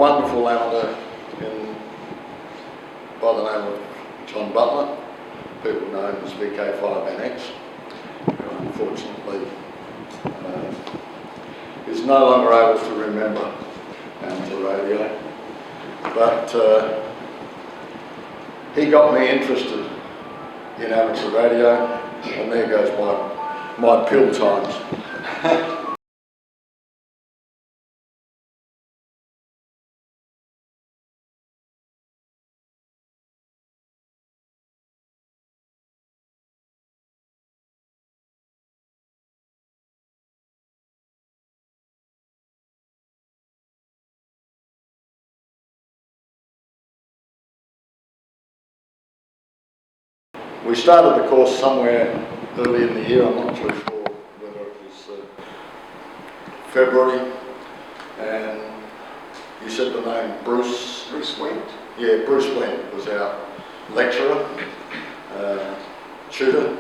wonderful amateur by the name of John Butler, people know him as VK5NX, who unfortunately is no longer able to remember amateur radio. But he got me interested in amateur radio, and there goes my pill times. We started the course somewhere early in the year, I'm not too sure whether it was February, and you said the name Bruce Wendt? Yeah, Bruce Wendt was our lecturer, tutor,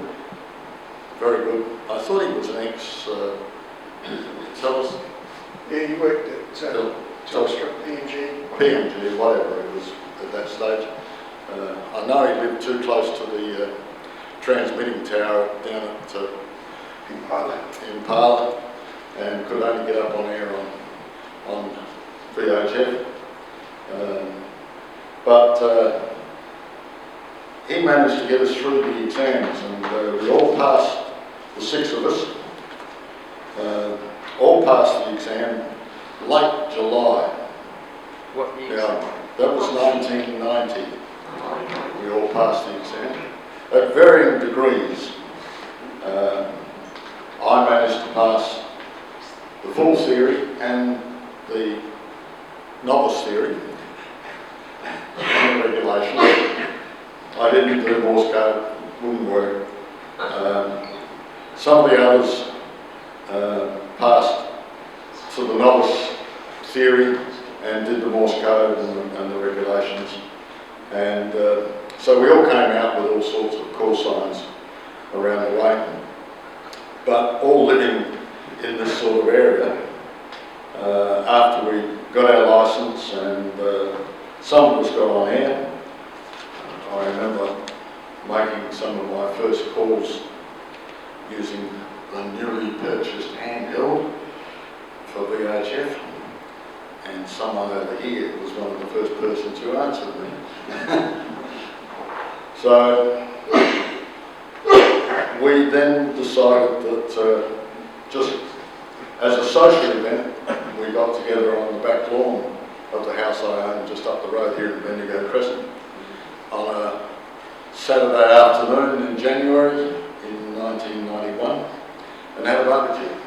very good. I thought he was an tell us? Yeah, he worked at Telstra, PMG, whatever it was at that stage. I know he lived too close to the transmitting tower down at Impala, and could only get up on air on VHF. But he managed to get us through the exams, and we all passed, the 6 of us, all passed the exam late July. What year? Now, that was 1990. We all passed the exam at varying degrees. I managed to pass the full theory and the novice theory and the regulation. I didn't do Morse code, wouldn't work. Some of the others passed to the novice theory and did the Morse code and the regulations. And so we all came out with all sorts of call signs around the way, but all living in this sort of area. After we got our licence and some of us got on air, I remember making some of my first calls using the newly purchased handheld for VHF. And someone over here was one of the first persons who answered me. So we then decided that just as a social event, we got together on the back lawn of the house I own just up the road here in Bendigo Crescent on a Saturday afternoon in January in 1991 and had a barbecue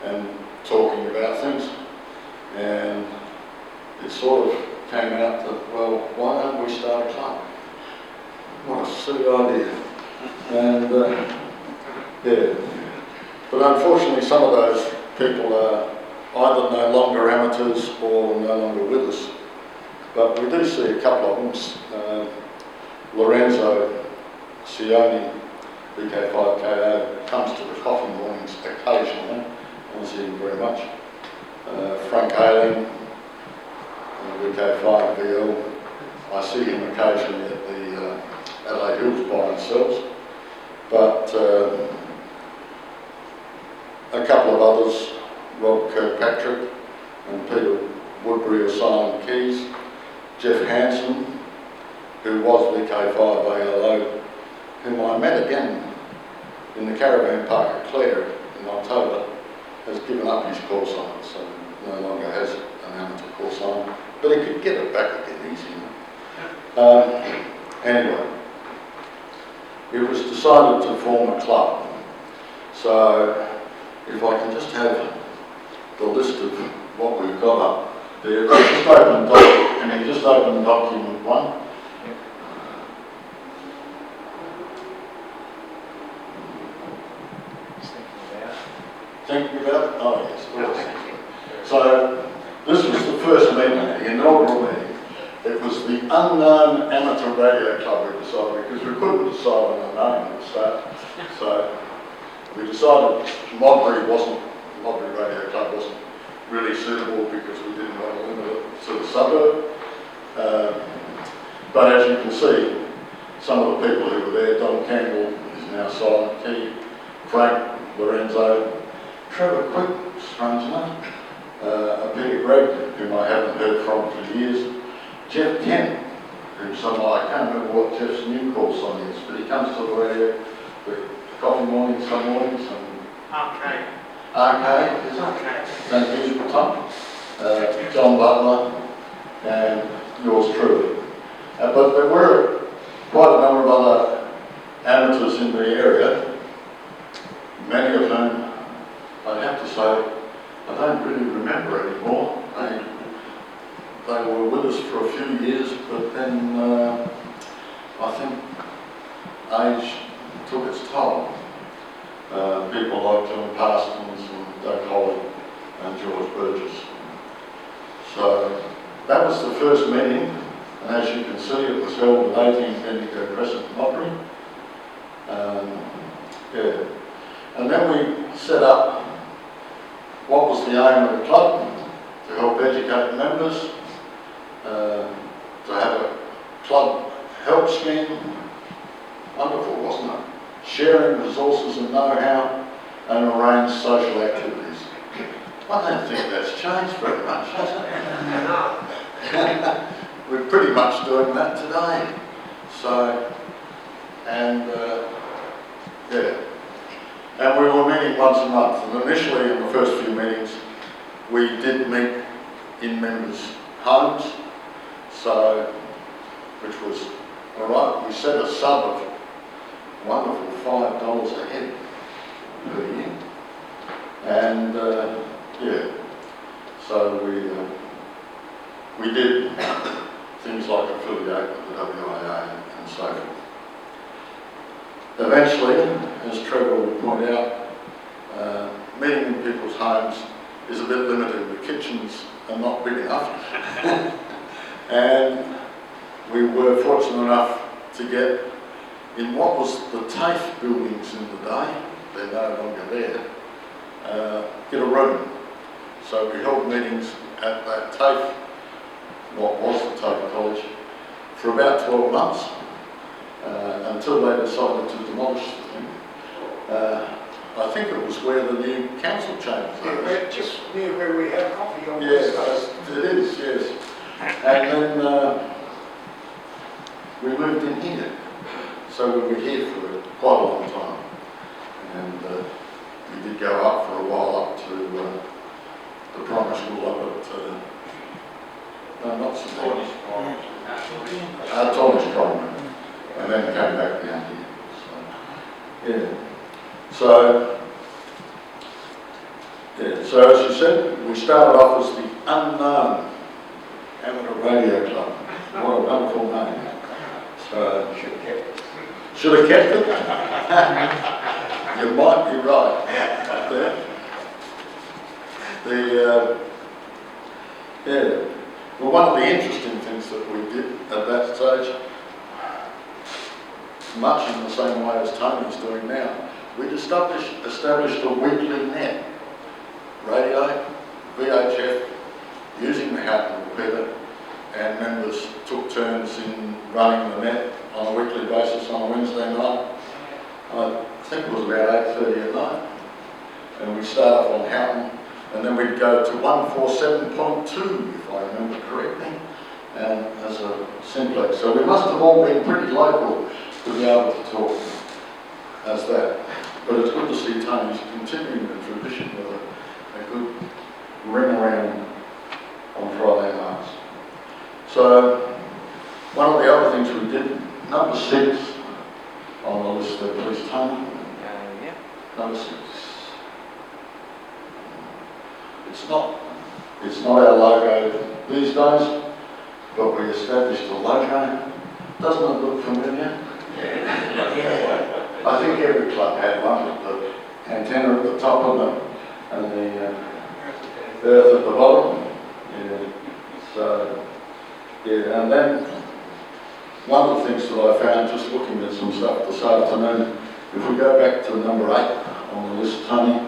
and talking about things. And it sort of came out that, well, why don't we start a club? What a silly idea. And yeah, but unfortunately some of those people are either no longer amateurs or no longer with us. But we do see a couple of them. Lorenzo Sioni, VK5KO, comes to the coffee mornings occasionally. I don't see him very much. Frank Ayling, VK5VL, I see him occasionally at the Adelaide Hills by themselves, but a couple of others, Rob Kirkpatrick and Peter Woodbury of Silent Keys, Jeff Hanson, who was VK5ALO, whom I met again in the caravan park at Clare in October, has given up his call sign, so no longer has an amateur call sign, but he could get it back again easy. Anyway, it was decided to form a club. So if I can just have the list of what we've got up there. Can you just open document 1? Thinking about it? Oh yes, of course. So this was the first meeting, the inaugural meeting. It was the Unknown Amateur Radio Club we decided, because we couldn't decide on a name at the start. So we decided Modbury Radio Club wasn't really suitable because we didn't want to limit it to the suburb. But as you can see, some of the people who were there, Don Campbell is now silent key, Frank, Lorenzo, Trevor Quick, strange enough, Peter Gregg, whom I haven't heard from for years, Jeff Kent, who I can't remember what Jeff's new call sign is, but he comes to the radio for coffee mornings, some mornings, and Arcade, is it? Thank you, Tom. John Butler, and yours truly. But there were quite a number of other amateurs in the area, many of whom, I have to say, I don't really remember anymore. They were with us for a few years, but then I think age took its toll. People like John Parsons and Doug Holly and George Burgess. So that was the first meeting, and as you can see, it was held at 18 Bendigo Crescent, Mockery. Yeah. And then we set up what was the aim of the club, to help educate members, to have a club help scheme. Wonderful, wasn't it? Sharing resources and know-how and arrange social activities. I don't think that's changed very much, has it? We're pretty much doing that today. So, and yeah. And we were meeting once a month, and initially in the first few meetings we did meet in members' homes, so, which was alright. We set a sub of wonderful $5 a head per year, and yeah, so we did things like affiliate with the WIA and so forth. Eventually, as Trevor will point out, meeting in people's homes is a bit limited. The kitchens are not big enough. And we were fortunate enough to get in what was the TAFE buildings in the day, they're no longer there, get a room. So we held meetings at that TAFE, what was the TAFE College, for about 12 months. Until they decided to demolish the thing. I think it was where the new council changed. Yeah, just near where we have coffee on Yes, it is, yes. And then we moved in here. So we were here for quite a long time. And we did go up for a while up to the primary school up at, no, not St. Thomas. Thomas Primary. And then came back down here. So, yeah. So as you said, we started off as the Unknown Amateur Radio Club. What a wonderful name. So, should have kept it. You might be right. Yeah. Well, one of the interesting things that we did at that stage, much in the same way as Tony's doing now, we'd established a weekly net, radio, VHF, using the Houghton repeater, and members took turns in running the net on a weekly basis on a Wednesday night. I think it was about 8:30 at night. And we'd start off on Houghton, and then we'd go to 147.2, if I remember correctly, and as a simplex. So we must have all been pretty local to be able to talk as that. But it's good to see Tony's continuing the tradition with a good ring around on Friday nights. So one of the other things we did, number 6 on the list there, please, Tony. Yeah. Number 6. It's not our logo these days, but we established a logo. Doesn't it look familiar? I think every club had one with the antenna at the top of them and the earth at the bottom. Yeah. So, yeah, and then one of the things that I found just looking at some stuff this afternoon, if we go back to number 8 on the list, Tony,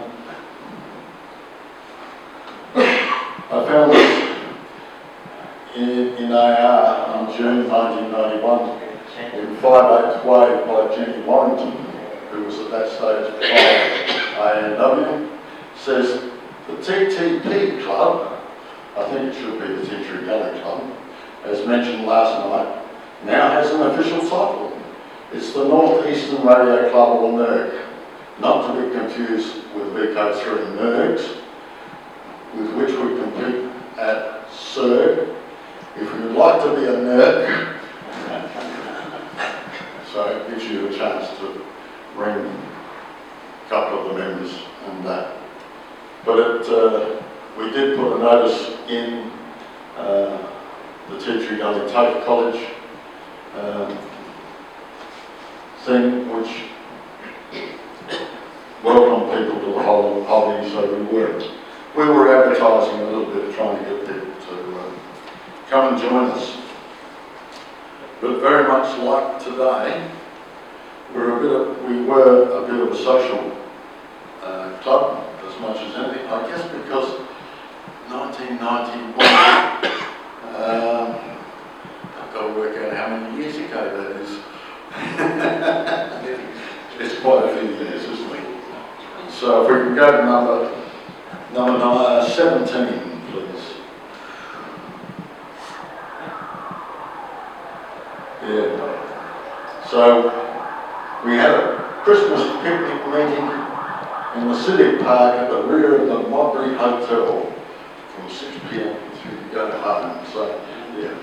I found that in AR on June 1991 in 5/8 wave by Jenny Warrington, who was at that stage by ANW, says the TTP Club, I think it should be the Tea Tree Gully Club, as mentioned last night, now has an official title. It's the North Eastern Radio Club, or NERC, not to be confused with VK3 NERCs, with which we compete at CERG. If you'd like to be a NERC, so it gives you a chance to bring a couple of the members and that. But we did put a notice in the Tea Tree Gully TAFE College thing, which welcomed people to the whole hobby, so we were advertising a little bit, trying to get people to come and join us. But very much like today, we were a bit of a social club, as much as anything. I guess because 1991, I've got to work out how many years ago that is. It's quite a few years, isn't it? So if we can go to number 17, please. Yeah. So we had a Christmas picnic meeting in the Civic Park at the rear of the Modbury Hotel from 6 p.m. to go home. So yeah,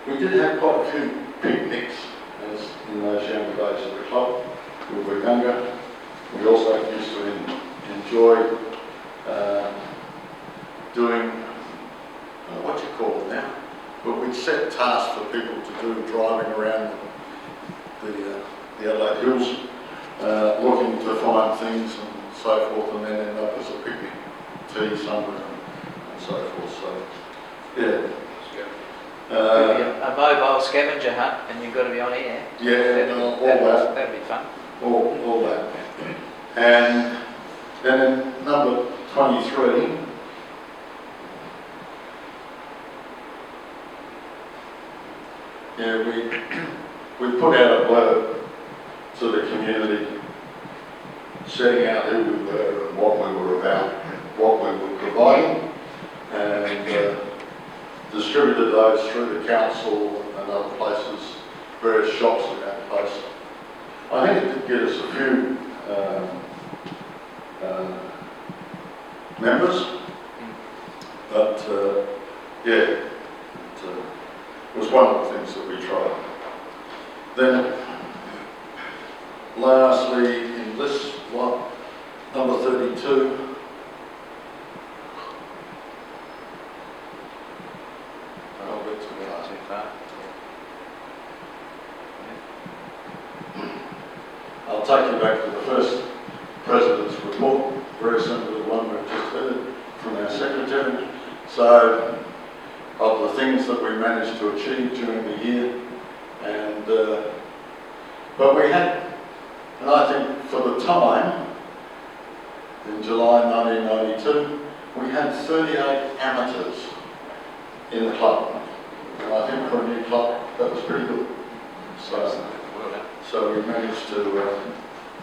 we did have quite a few picnics as in those younger days of the club. We were younger. We also used to enjoy doing what you call it now, but we'd set tasks for people to do, driving around the Adelaide Hills, looking to find things and so forth, and then end up as a picnic tea somewhere and so forth. So yeah. A mobile scavenger hunt, and you've got to be on air. Yeah, all that. That'd be fun. All that. And then in number 23, yeah, we put out a blurb to the community, setting out who we were and what we were about, what we were providing, and distributed those through the council and other places, various shops around the place. I think it did get us a few members, but yeah, it was one of the things that we tried. Then, lastly, in this one, number 32, I'll take you back to the first President's report, very similar to the one we've just heard from our Secretary. So, of the things that we managed to achieve during the year, and but we had, and I think for the time, in July 1992, we had 38 amateurs in the club, and I think for a new club, that was pretty good. So we managed to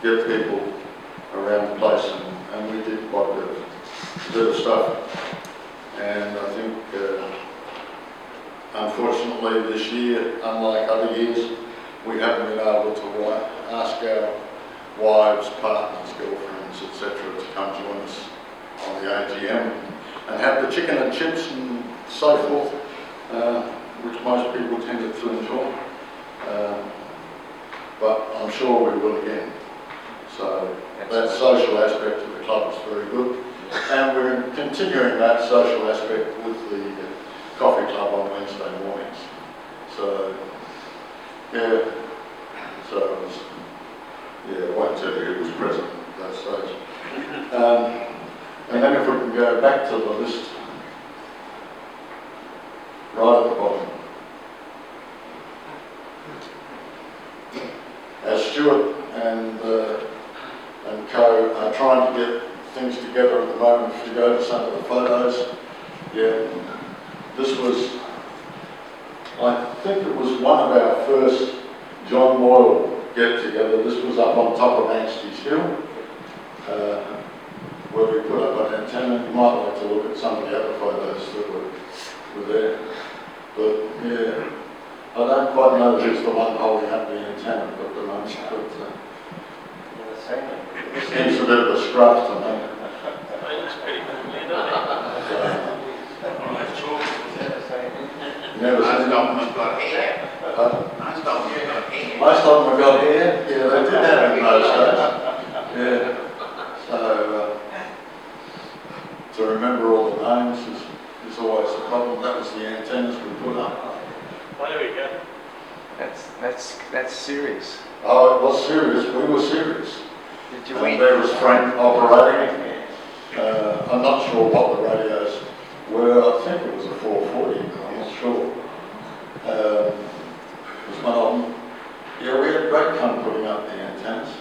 get people around the place, and we did quite a bit of stuff. And I think, unfortunately this year, unlike other years, we haven't been able to ask our wives, partners, girlfriends, etc. to come join us on the AGM and have the chicken and chips and so forth, which most people tended to enjoy. But I'm sure we will again. So that social aspect of the club is very good. And we're continuing that social aspect with the coffee club on Wednesday mornings. So, yeah, so it was, yeah, I won't tell you who was present at that stage. And then if we can go back to the list, right at the bottom. As Stuart and co are trying to get things together at the moment, if you go to some of the photos, yeah, this was I think it was one of our first John Moyle get-together. This was up on top of Angstie's Hill, where we put up an antenna. You might like to look at some of the other photos that were there. But yeah, I don't quite know who's the one holding up the antenna at the moment, but it seems a bit of a scruff to me. Never seen Government got hair. Most of them got hair. Most of them have got hair. Yeah, they did have it in those days. Yeah. So, to remember all the names is always a problem. That was the antennas we put up. Oh, there we go. That's serious. Oh, it was serious. We were serious. Did you And win? there was Frank operating. I'm not sure what the radios were. I think it was a 440. I'm not sure. It was one of them. Yeah, we had great fun putting up the antennas.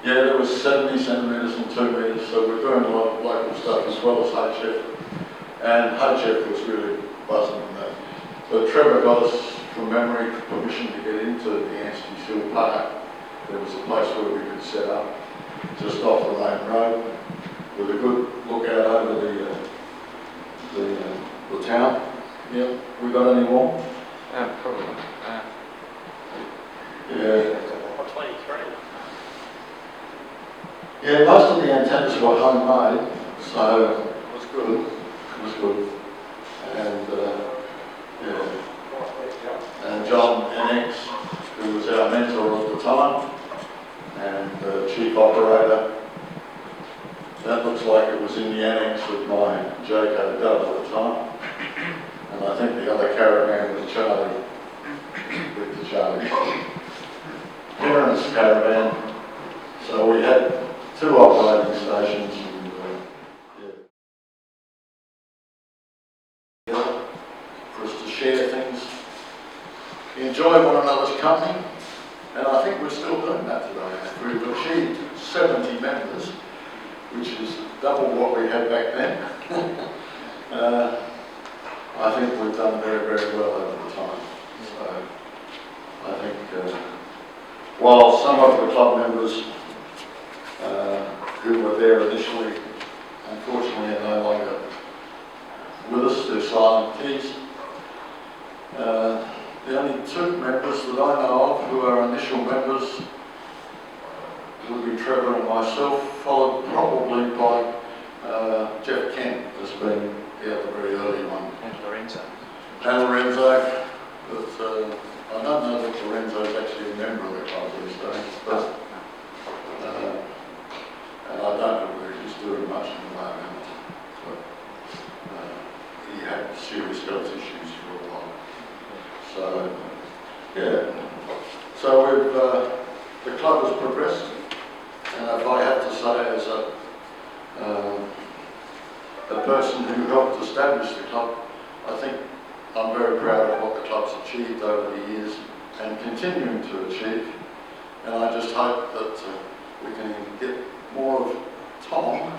Yeah, there was 70 centimetres and 2 metres, so we're doing a lot of local stuff as well as HF. And HF was really buzzing on that. But Trevor got us, from memory, permission to get into the Angstie's Hill Park. There was a place where we could set up, just off the main road, with a good look out over the town. Yeah, we got any more? Probably. Yeah. Or 23. Yeah, most of the antennas were homemade, so it was good. It was good. And yeah. And John NX, who was our mentor at the time, and chief operator. That looks like it was in the annex of my JK Dove at the time. And I think the other caravan was Charlie, with the Charlie. Parents' caravan. So we had 2 operating stations, and yeah, for us to share things, enjoy one another's company, and I think we're still doing that today. We've achieved 70 members, which is double what we had back then. I think we've done very, very well over the time. So I think while some of the club members who were there initially, unfortunately are no longer with us, they're silent keys. The only 2 members that I know of who are initial members would be Trevor and myself, followed probably by Jeff Kent as being the other very early one. And Lorenzo. And Lorenzo, but I don't know that Lorenzo's actually a member of the club these days, but and I don't know whether he's doing much at the moment, but he had serious health issues for a while. So, yeah. So we've, the club has progressed, and if I have to say as a person who helped establish the club, I think I'm very proud of what the club's achieved over the years and continuing to achieve. And I just hope that we can get more of Tom,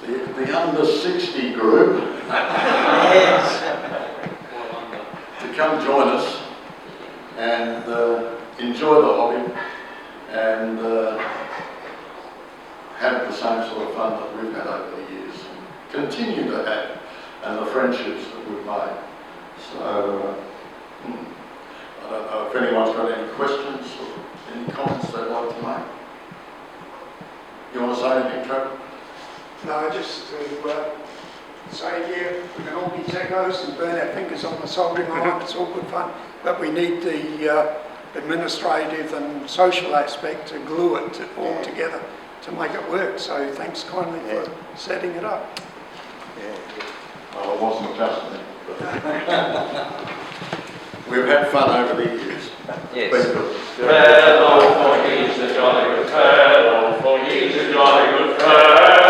the under 60 group, to come join us and enjoy the hobby and have the same sort of fun that we've had over the years and continue to have, and the friendships that we've made. So I don't know if anyone's got any questions or any comments they'd like to make. You want to say anything, Trevor? No, just to say, yeah, we can all be techos and burn our fingers on the soldering iron, it's all good fun, but we need the administrative and social aspect to glue it all together to make it work. So thanks kindly for setting it up. Well, it wasn't just me, but we've had fun over the years. Yes. Been good. Fellow, for he's a jolly good fellow, for he's a jolly good fellow.